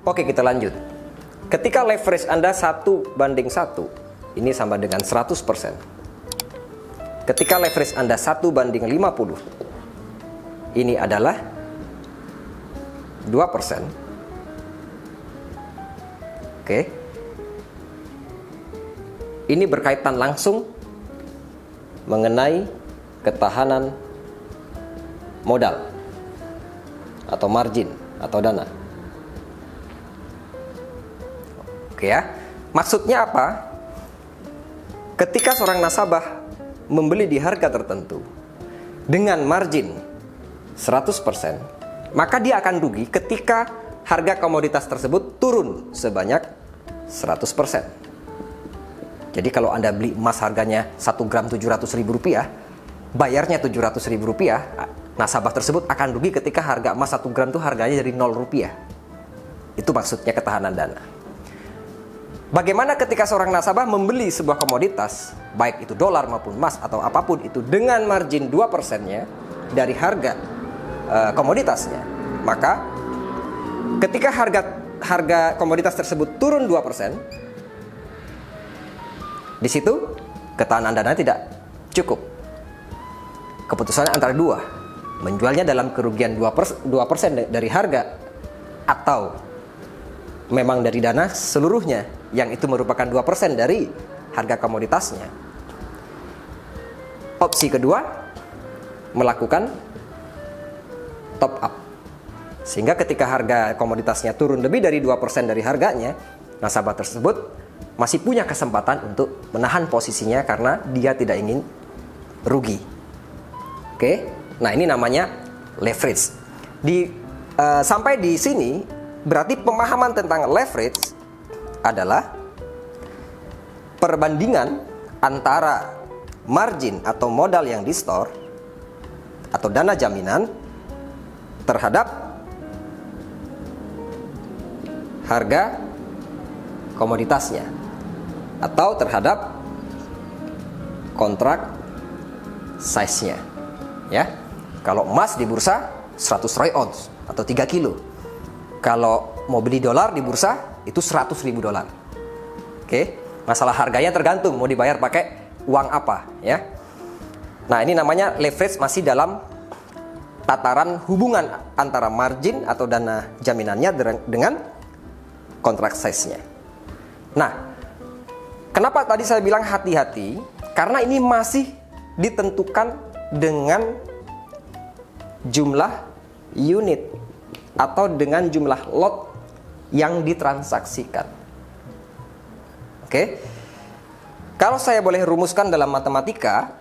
Oke, kita lanjut. Ketika leverage Anda 1:1, ini sama dengan 100%. Ketika leverage Anda 1:50, ini adalah 2%. Oke. Ini berkaitan langsung mengenai ketahanan modal atau margin atau dana. Oke ya. Maksudnya apa? Ketika seorang nasabah membeli di harga tertentu dengan margin 100%, maka dia akan rugi ketika harga komoditas tersebut turun sebanyak 100%. Jadi kalau Anda beli emas harganya 1 gram Rp700.000, bayarnya Rp700.000, nasabah tersebut akan rugi ketika harga emas 1 gram itu harganya jadi Rp0. Itu maksudnya ketahanan dana. Bagaimana ketika seorang nasabah membeli sebuah komoditas, baik itu dolar maupun emas atau apapun itu, dengan margin 2%-nya dari harga komoditasnya, maka ketika harga komoditas tersebut turun 2%, di situ ketahanan dana tidak cukup. Keputusannya antara dua, menjualnya dalam kerugian 2% dari harga, atau memang dari dana seluruhnya, yang itu merupakan 2% dari harga komoditasnya. Opsi kedua, melakukan top up. Sehingga ketika harga komoditasnya turun lebih dari 2% dari harganya, nasabah tersebut masih punya kesempatan untuk menahan posisinya karena dia tidak ingin rugi. Oke, nah ini namanya leverage. Sampai di sini berarti pemahaman tentang leverage adalah perbandingan antara margin atau modal yang di-store atau dana jaminan terhadap harga komoditasnya atau terhadap kontrak size-nya. Ya. Kalau emas di bursa 100 troy ounce atau 3 kilo. Kalau mau beli dolar di bursa itu 100.000 dolar. Oke, masalah harganya tergantung mau dibayar pakai uang apa, ya. Nah, ini namanya leverage, masih dalam tataran hubungan antara margin atau dana jaminannya dengan kontrak size-nya. Nah, kenapa tadi saya bilang hati-hati? Karena ini masih ditentukan dengan jumlah unit atau dengan jumlah lot yang ditransaksikan. Oke. Kalau saya boleh rumuskan dalam matematika,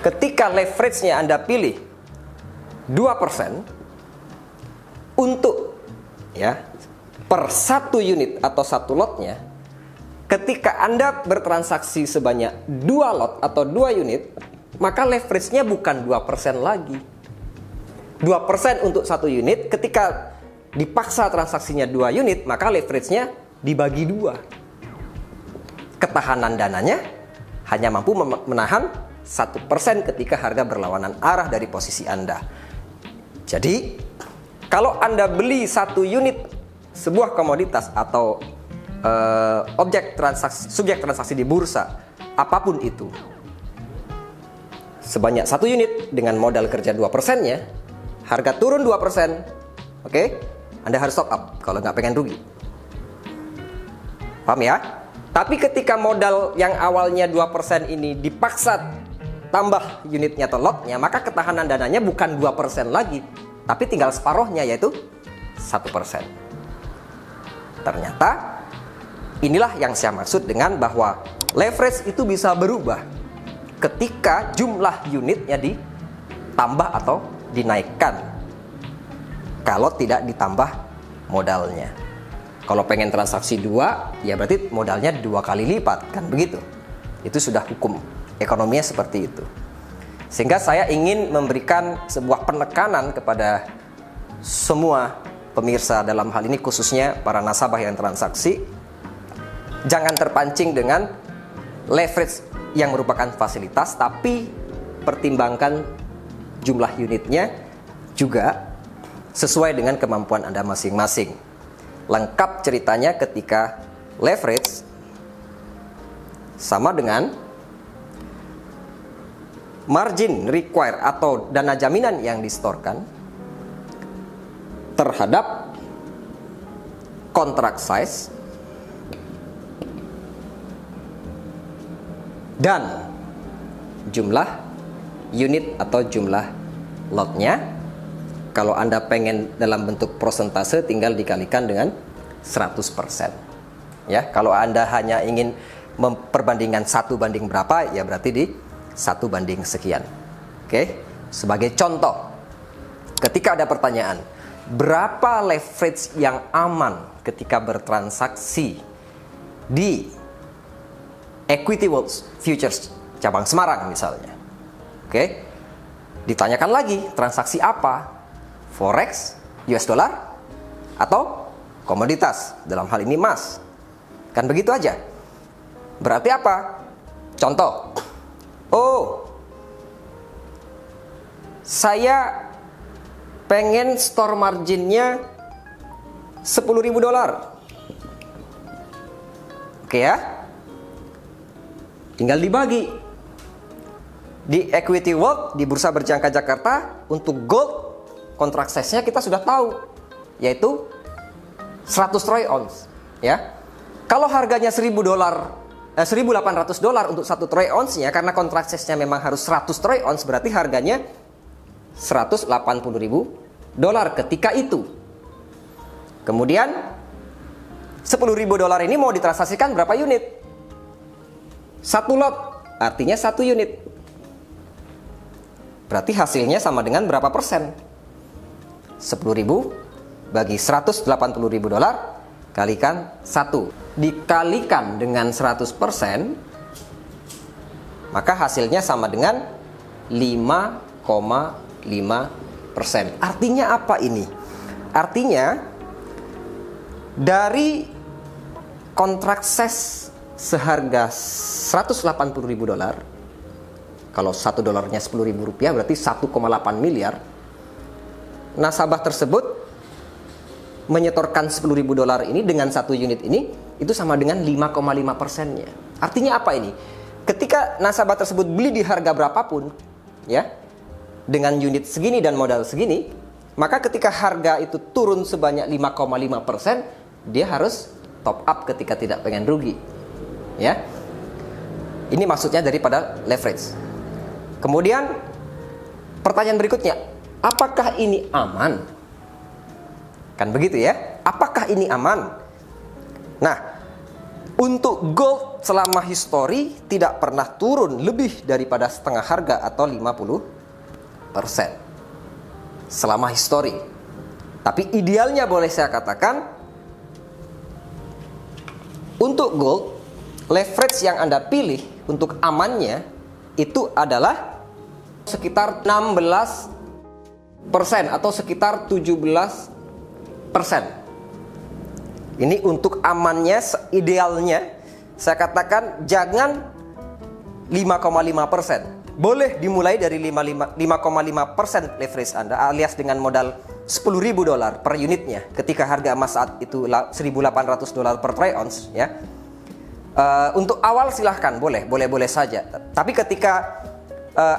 ketika leverage-nya Anda pilih 2% untuk per satu unit atau satu lotnya, ketika Anda bertransaksi sebanyak 2 lot atau 2 unit, maka leverage-nya bukan 2% lagi. 2% untuk satu unit, ketika dipaksa transaksinya 2 unit, maka leverage-nya dibagi 2. Ketahanan dananya hanya mampu menahan 1% ketika harga berlawanan arah dari posisi Anda. Jadi, kalau Anda beli satu unit sebuah komoditas atau subjek transaksi di bursa, apapun itu, sebanyak satu unit dengan modal kerja 2%-nya, harga turun 2%, oke? Anda harus top up kalau nggak pengen rugi. Paham ya? Tapi ketika modal yang awalnya 2% ini dipaksa tambah unitnya atau lotnya, maka ketahanan dananya bukan 2% lagi, tapi tinggal separohnya, yaitu 1%. Ternyata inilah yang saya maksud dengan bahwa leverage itu bisa berubah ketika jumlah unitnya ditambah atau dinaikkan, kalau tidak ditambah modalnya. Kalau pengen transaksi 2, ya berarti modalnya 2 kali lipat, kan begitu. Itu sudah hukum ekonominya seperti itu. Sehingga saya ingin memberikan sebuah penekanan kepada semua pemirsa, dalam hal ini khususnya para nasabah yang transaksi. Jangan terpancing dengan leverage yang merupakan fasilitas, tapi pertimbangkan jumlah unitnya juga sesuai dengan kemampuan Anda masing-masing. Lengkap ceritanya ketika leverage sama dengan margin required atau dana jaminan yang disetorkan terhadap contract size dan jumlah unit atau jumlah lotnya. Kalau Anda pengen dalam bentuk persentase, tinggal dikalikan dengan 100%. Ya, kalau Anda hanya ingin memperbandingkan 1 banding berapa, ya berarti di 1 banding sekian. Oke, sebagai contoh, ketika ada pertanyaan, berapa leverage yang aman ketika bertransaksi di Equity World Futures cabang Semarang misalnya. Oke, ditanyakan lagi, transaksi apa? Forex, US dollar, atau komoditas, dalam hal ini emas. Kan begitu aja. Berarti apa? Contoh, oh, saya pengen store marginnya $10.000. Oke ya, tinggal dibagi. Di Equity World, di Bursa Berjangka Jakarta, untuk gold contract size-nya kita sudah tahu, yaitu 100 troy ounce, ya. Kalau harganya $1.800 untuk 1 troy ounce-nya, karena contract size-nya memang harus 100 troy ounce, berarti harganya $180.000 ketika itu. Kemudian $10.000 ini mau ditransaksikan berapa unit? 1 lot, artinya 1 unit. Berarti hasilnya sama dengan berapa persen? 10.000 bagi $180.000 kalikan 1 dikalikan dengan 100%, maka hasilnya sama dengan 5,5%. Artinya apa ini? Artinya dari kontrak size seharga $180.000, kalau $1 $10.000 berarti 1,8 miliar. Nasabah tersebut menyetorkan $10.000 ini dengan 1 unit ini, itu sama dengan 5,5%-nya. Artinya apa ini? Ketika nasabah tersebut beli di harga berapapun, ya, dengan unit segini dan modal segini, maka ketika harga itu turun sebanyak 5,5%, dia harus top up ketika tidak pengen rugi. Ya. Ini maksudnya daripada leverage. Kemudian pertanyaan berikutnya, apakah ini aman? Kan begitu ya? Apakah ini aman? Nah, untuk gold selama histori tidak pernah turun lebih daripada setengah harga atau 50% selama histori. Tapi idealnya boleh saya katakan, untuk gold, leverage yang Anda pilih untuk amannya itu adalah sekitar 16% atau sekitar 17%. Ini untuk amannya, idealnya saya katakan jangan 5,5%. Boleh dimulai dari 5,5% leverage Anda, alias dengan modal $10.000 per unitnya ketika harga emas saat itu $1.800 per troy ounce, ya. Untuk awal silahkan, boleh saja. Tapi ketika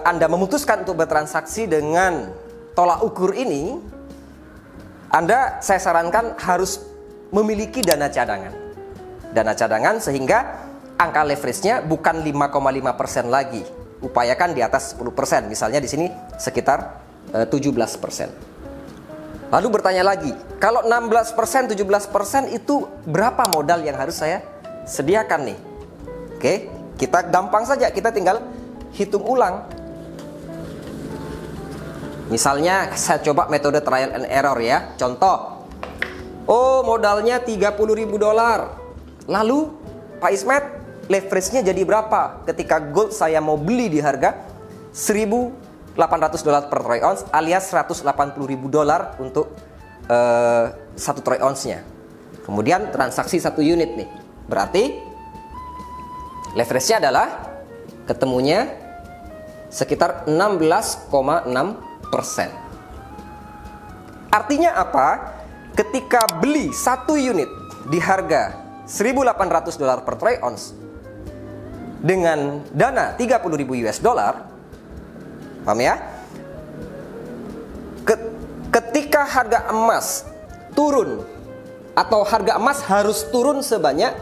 Anda memutuskan untuk bertransaksi dengan tolak ukur ini, saya sarankan harus memiliki dana cadangan. Dana cadangan sehingga angka leverage-nya bukan 5,5% lagi. Upayakan di atas 10%. Misalnya di sini sekitar 17%. Lalu bertanya lagi, kalau 16%, 17% itu berapa modal yang harus saya sediakan nih? Oke, kita gampang saja, kita tinggal hitung ulang. Misalnya saya coba metode trial and error ya. Contoh, oh modalnya $30.000. Lalu Pak Ismet, leverage-nya jadi berapa ketika gold saya mau beli di harga $1.800 per troy ounce alias $180.000 untuk 1 troy ounce-nya. Kemudian transaksi 1 unit nih. Berarti leverage-nya adalah ketemunya sekitar 16,6 Artinya apa? Ketika beli satu unit di harga $1.800 per troy ounce dengan dana 30.000 US dollar, paham ya? Ketika harga emas turun atau harga emas harus turun sebanyak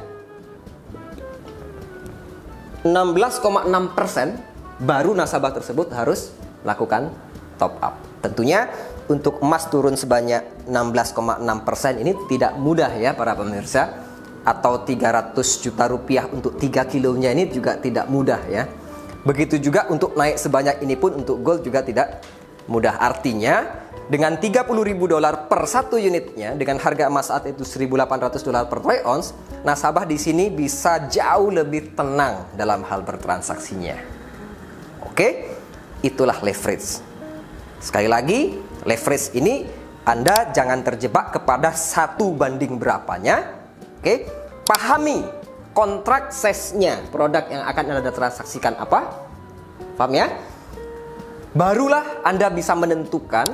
16,6%, baru nasabah tersebut harus lakukan top up. Tentunya untuk emas turun sebanyak 16,6% ini tidak mudah ya para pemirsa. Atau 300 juta rupiah untuk 3 kilonya ini juga tidak mudah ya. Begitu juga untuk naik sebanyak ini pun untuk gold juga tidak mudah. Artinya dengan 30.000 dolar per satu unitnya, dengan harga emas saat itu $1.800 per troy ounce, nasabah di sini bisa jauh lebih tenang dalam hal bertransaksinya. Oke, itulah leverage. Sekali lagi, leverage ini Anda jangan terjebak kepada satu banding berapanya. Oke, pahami kontrak size-nya produk yang akan Anda transaksikan apa. Paham ya? Barulah Anda bisa menentukan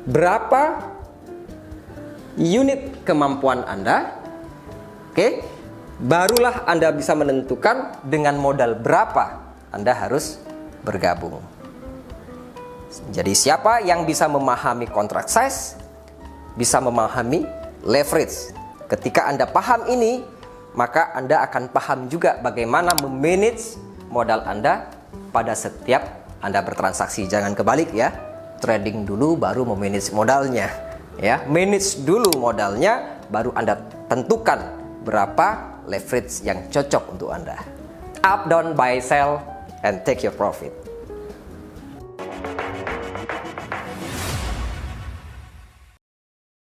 berapa unit kemampuan Anda. Oke, barulah Anda bisa menentukan dengan modal berapa Anda harus bergabung. Jadi siapa yang bisa memahami kontrak size, bisa memahami leverage. Ketika Anda paham ini, maka Anda akan paham juga bagaimana memanage modal Anda pada setiap Anda bertransaksi. Jangan kebalik ya, trading dulu baru memanage modalnya. Ya, manage dulu modalnya, baru Anda tentukan berapa leverage yang cocok untuk Anda. Up, down, buy, sell, and take your profit.